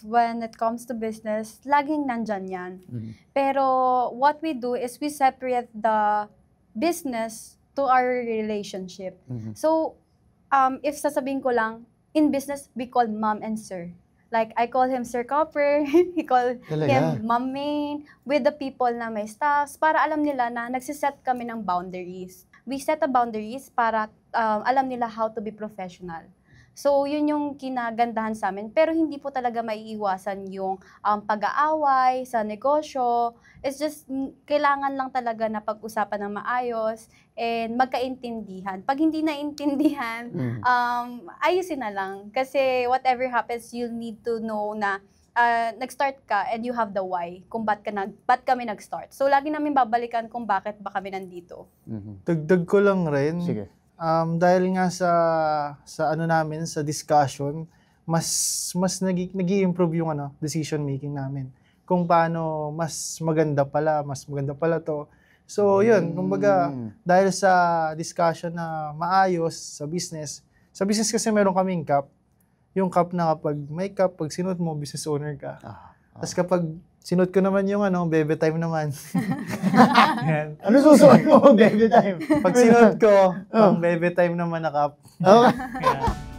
when it comes to business, laging nandyan yan. Mhm. Pero what we do is we separate the business to our relationship. Mhm. So, if sasabihin ko lang, in business, we call mom and sir. Like, I call him Sir Copper, he call Talaga? him Ma'am Main, with the people na may staffs, para alam nila na nagsiset kami ng boundaries. We set the boundaries para alam nila how to be professional. So, yun yung kinagandahan sa amin. Pero hindi po talaga maiiwasan yung pag-aaway sa negosyo. It's just, kailangan lang talaga na pag-usapan ng maayos and magkaintindihan. Pag hindi naintindihan, ayusin na lang. Kasi whatever happens, you'll need to know na nag-start ka and you have the why kung ba't kami nag-start. So, lagi namin babalikan kung bakit ba kami nandito. Dagdag ko lang rin. Sige. Dahil nga sa ano namin, sa discussion, mas nag-i-improve yung decision making namin. Kung paano mas maganda pala to. So, yun, kumbaga, dahil sa discussion na maayos sa business kasi meron kaming cup. Yung cup na kapag may cup, pag sinuot mo, business owner ka. Tapos kapag sinuot ko naman yung bebe time naman. Yan. Ano susuot mo? Baby time. Pag sinuot ko, pang bebe time naman na cup. Okay. Yan.